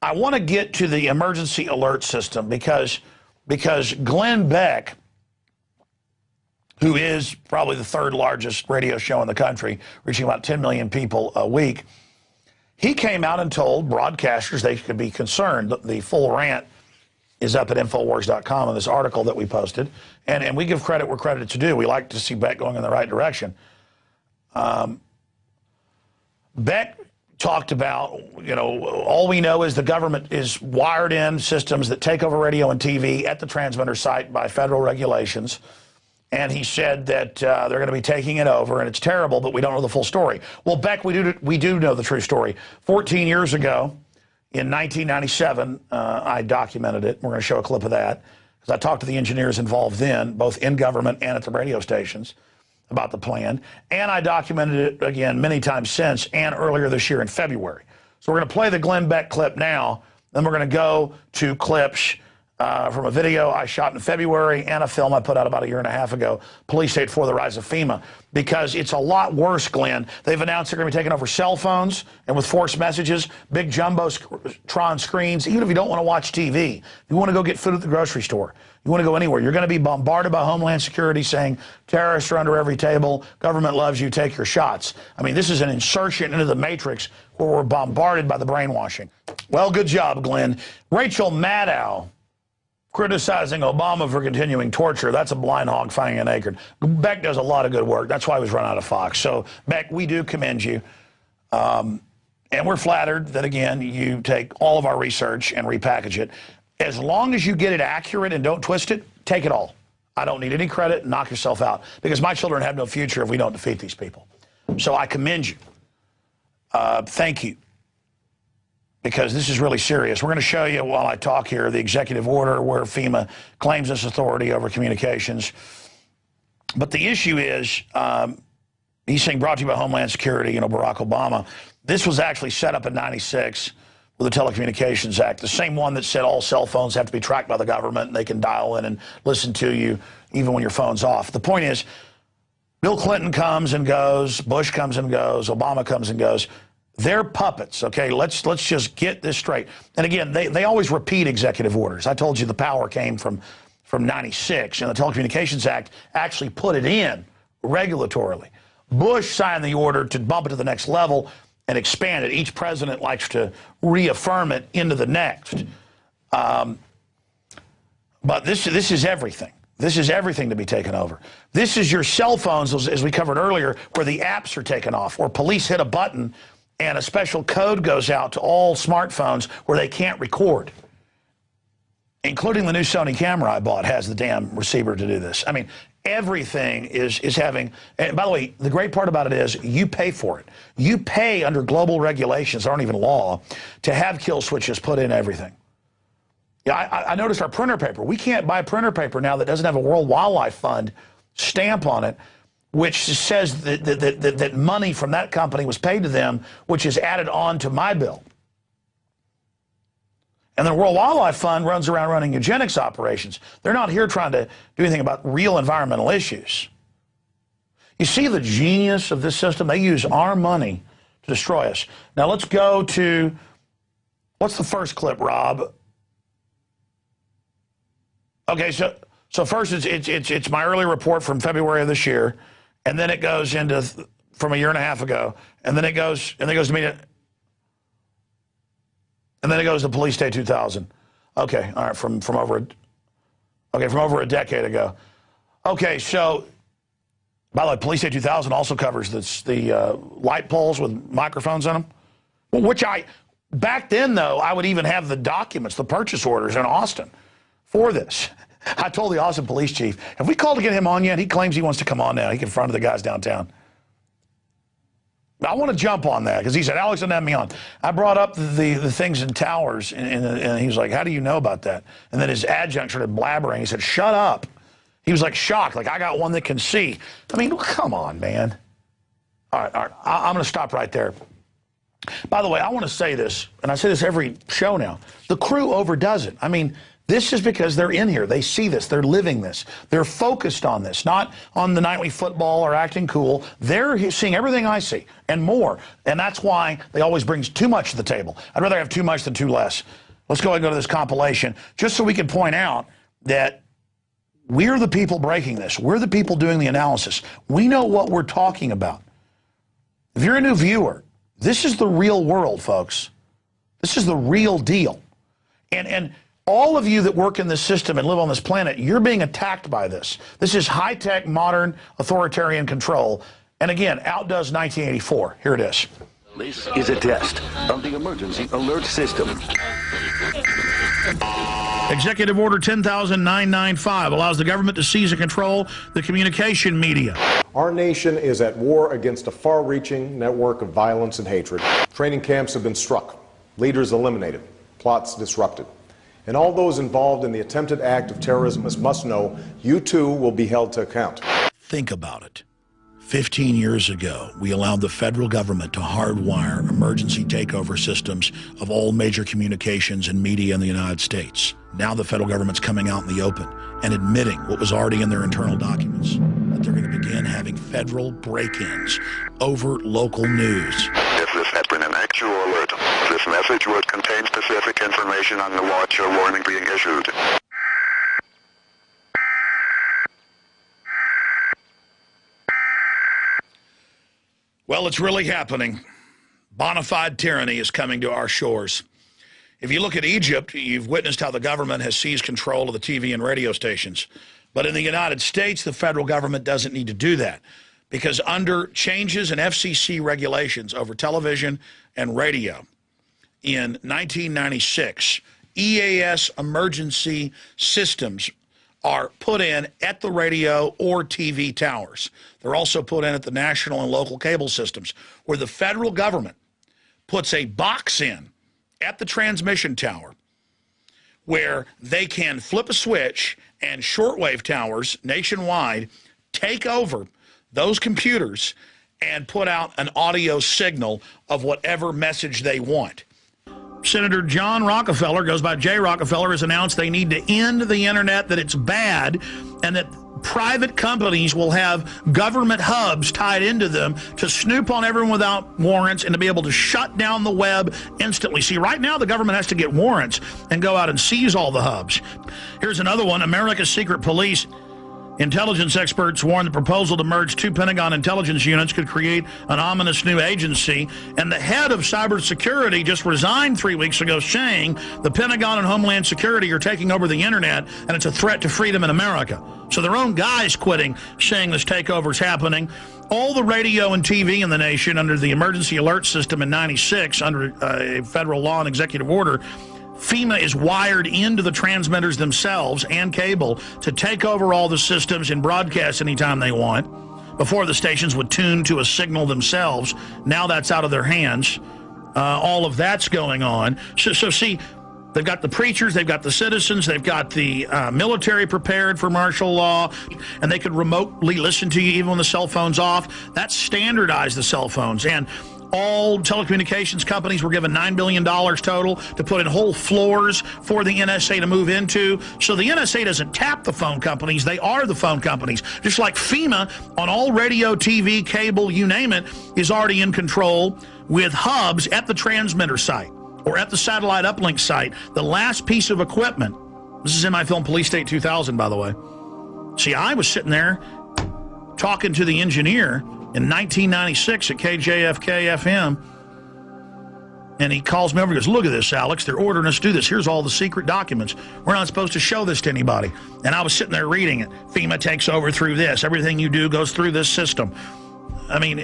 I want to get to the emergency alert system because Glenn Beck, who is probably the third largest radio show in the country, reaching about 10 million people a week, he came out and told broadcasters they could be concerned. The full rant is up at Infowars.com in this article that we posted. And we give credit where credit is due. We like to see Beck going in the right direction. Beck talked about, all we know is the government is wired in systems that take over radio and TV at the transmitter site by federal regulations. And he said that they're going to be taking it over, and it's terrible, but we don't know the full story. Well, Beck, we do know the true story. 14 years ago, in 1997, I documented it. We're going to show a clip of that, because I talked to the engineers involved then, both in government and at the radio stations, about the plan. And I documented it again many times since, and earlier this year in February. So we're going to play the Glenn Beck clip now, then we're going to go to clips from a video I shot in February and a film I put out about a year and a half ago, Police State for the Rise of FEMA, because it's a lot worse, Glenn. They've announced they're going to be taking over cell phones and with forced messages, big jumbotron screens, even if you don't want to watch TV. You want to go get food at the grocery store. You want to go anywhere. You're going to be bombarded by Homeland Security saying terrorists are under every table, government loves you, take your shots. I mean, this is an insertion into the matrix where we're bombarded by the brainwashing. Well, good job, Glenn. Rachel Maddow criticizing Obama for continuing torture. That's a blind hog finding an acorn. Beck does a lot of good work. That's why he was run out of Fox. So, Beck, we do commend you. And we're flattered that, again, you take all of our research and repackage it. As long as you get it accurate and don't twist it, take it all. I don't need any credit. Knock yourself out. Because my children have no future if we don't defeat these people. So I commend you. Thank you. Because this is really serious. We're going to show you while I talk here the executive order where FEMA claims this authority over communications. But the issue is, he's saying brought to you by Homeland Security, Barack Obama. This was actually set up in '96 with the Telecommunications Act, the same one that said all cell phones have to be tracked by the government and they can dial in and listen to you even when your phone's off. The point is, Bill Clinton comes and goes, Bush comes and goes, Obama comes and goes. They're puppets, okay? Let's just get this straight. And again, they always repeat executive orders. I told you the power came from '96, and the Telecommunications Act actually put it in regulatorily. Bush signed the order to bump it to the next level and expand it. Each president likes to reaffirm it into the next. But this is everything. This is everything to be taken over. This is your cell phones, as we covered earlier, where the apps are taken off, or police hit a button and a special code goes out to all smartphones where they can't record. Including the new Sony camera I bought has the damn receiver to do this. I mean, everything is having, and by the way, the great part about it is you pay for it. You pay under global regulations, aren't even law, to have kill switches put in everything. Yeah, I noticed our printer paper. We can't buy printer paper now that doesn't have a World Wildlife Fund stamp on it, which says that money from that company was paid to them, which is added on to my bill. And the World Wildlife Fund runs around running eugenics operations. They're not here trying to do anything about real environmental issues. You see the genius of this system? They use our money to destroy us. Now let's go to, what's the first clip, Rob? Okay, so first it's my early report from February of this year. And then it goes into from a year and a half ago, and then it goes to me, and then it goes to Police Day 2000. Okay, all right, from over a decade ago. Okay, so by the way, Police Day 2000 also covers the light poles with microphones in them, which back then though I would even have the documents, the purchase orders in Austin for this. I told the Austin police chief, have we called to get him on yet? He claims he wants to come on now. He confronted the guys downtown. I want to jump on that because he said, Alex didn't have me on. I brought up the things in towers, and he was like, how do you know about that? And then his adjunct started blabbering. He said, shut up. He was like shocked, like I got one that can see. I mean, come on, man. All right. I'm going to stop right there. By the way, I want to say this, and I say this every show now. The crew overdoes it. I mean, This is because they're in here. They see this. They're living this. They're focused on this, not on the nightly football or acting cool. They're seeing everything I see and more. And that's why they always bring too much to the table. I'd rather have too much than too less. Let's go ahead and go to this compilation just so we can point out that we're the people breaking this. We're the people doing the analysis. We know what we're talking about. If you're a new viewer, this is the real world, folks. This is the real deal. And all of you that work in this system and live on this planet, you're being attacked by this. This is high-tech, modern, authoritarian control. And again, outdoes 1984. Here it is. This is a test of the emergency alert system. Executive Order 10,995 allows the government to seize and control the communication media. Our nation is at war against a far-reaching network of violence and hatred. Training camps have been struck, leaders eliminated, plots disrupted. And all those involved in the attempted act of terrorism must know you too will be held to account. Think about it. 15 years ago, we allowed the federal government to hardwire emergency takeover systems of all major communications and media in the United States. Now the federal government's coming out in the open and admitting what was already in their internal documents, that they're going to begin having federal break-ins over local news. If this had been an actual alert, this message would contain specific information on the watch or warning being issued. Well, it's really happening. Bona fide tyranny is coming to our shores. If you look at Egypt, you've witnessed how the government has seized control of the TV and radio stations. But in the United States, the federal government doesn't need to do that, because under changes in FCC regulations over television and radio in 1996, EAS emergency systems are put in at the radio or TV towers. They're also put in at the national and local cable systems, where the federal government puts a box in at the transmission tower where they can flip a switch and shortwave towers nationwide take over those computers and put out an audio signal of whatever message they want. Senator John Rockefeller, goes by Jay Rockefeller, has announced they need to end the internet, that it's bad, and that private companies will have government hubs tied into them to snoop on everyone without warrants and to be able to shut down the web instantly. See, right now the government has to get warrants and go out and seize all the hubs. Here's another one. America's secret police. Intelligence experts warn the proposal to merge two Pentagon intelligence units could create an ominous new agency. And the head of cybersecurity just resigned 3 weeks ago, saying the Pentagon and Homeland Security are taking over the internet and it's a threat to freedom in America. So their own guy's quitting, saying this takeover is happening. All the radio and TV in the nation under the emergency alert system in 96, under a federal law and executive order, FEMA is wired into the transmitters themselves and cable to take over all the systems and broadcast anytime they want. Before, the stations would tune to a signal themselves. Now that's out of their hands. All of that's going on. So see, they've got the preachers, they've got the citizens, they've got the military prepared for martial law, and they could remotely listen to you even when the cell phone's off. That's standardized, the cell phones. And all telecommunications companies were given $9 billion total to put in whole floors for the NSA to move into. So the NSA doesn't tap the phone companies. They are the phone companies. Just like FEMA on all radio, TV, cable, you name it, is already in control with hubs at the transmitter site or at the satellite uplink site. The last piece of equipment, this is in my film Police State 2000, by the way. See, I was sitting there talking to the engineer in 1996 at KJFK FM, and he calls me over and goes, "Look at this, Alex. They're ordering us to do this. Here's all the secret documents. We're not supposed to show this to anybody." And I was sitting there reading it. FEMA takes over through this. Everything you do goes through this system. I mean,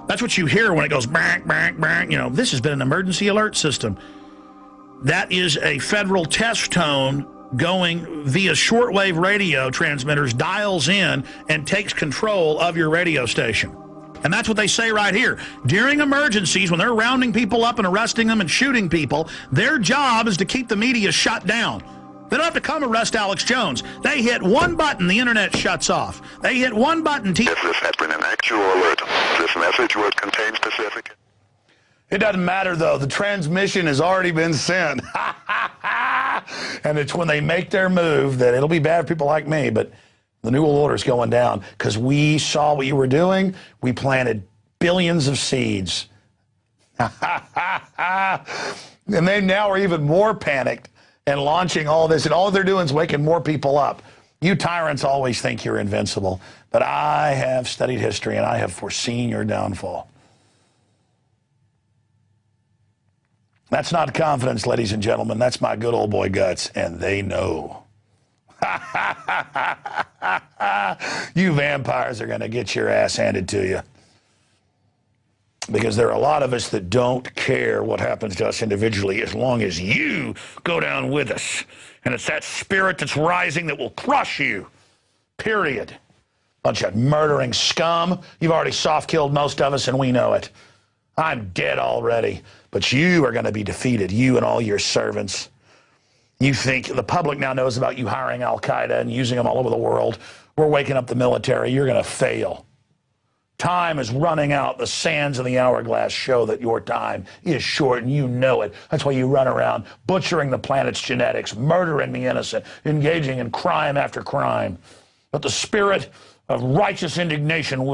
that's what you hear when it goes bang, bang, bang. You know, this has been an emergency alert system. That is a federal test tone going via shortwave radio transmitters, dials in, and takes control of your radio station. And that's what they say right here. During emergencies, when they're rounding people up and arresting them and shooting people, their job is to keep the media shut down. They don't have to come arrest Alex Jones. They hit one button, the internet shuts off. They hit one button. If this had been an actual alert, this message would contain specific... It doesn't matter, though. The transmission has already been sent. And it's when they make their move that it'll be bad for people like me, but the New World Order is going down because we saw what you were doing. We planted billions of seeds. And they now are even more panicked and launching all this, and all they're doing is waking more people up. You tyrants always think you're invincible, but I have studied history and I have foreseen your downfall. That's not confidence, ladies and gentlemen. That's my good old boy guts, and they know. You vampires are going to get your ass handed to you. Because there are a lot of us that don't care what happens to us individually as long as you go down with us. And it's that spirit that's rising that will crush you. Period. Bunch of murdering scum. You've already soft-killed most of us, and we know it. I'm dead already. But you are going to be defeated, you and all your servants. You think the public now knows about you hiring Al-Qaeda and using them all over the world. We're waking up the military. You're going to fail. Time is running out. The sands of the hourglass show that your time is short, and you know it. That's why you run around butchering the planet's genetics, murdering the innocent, engaging in crime after crime. But the spirit of righteous indignation will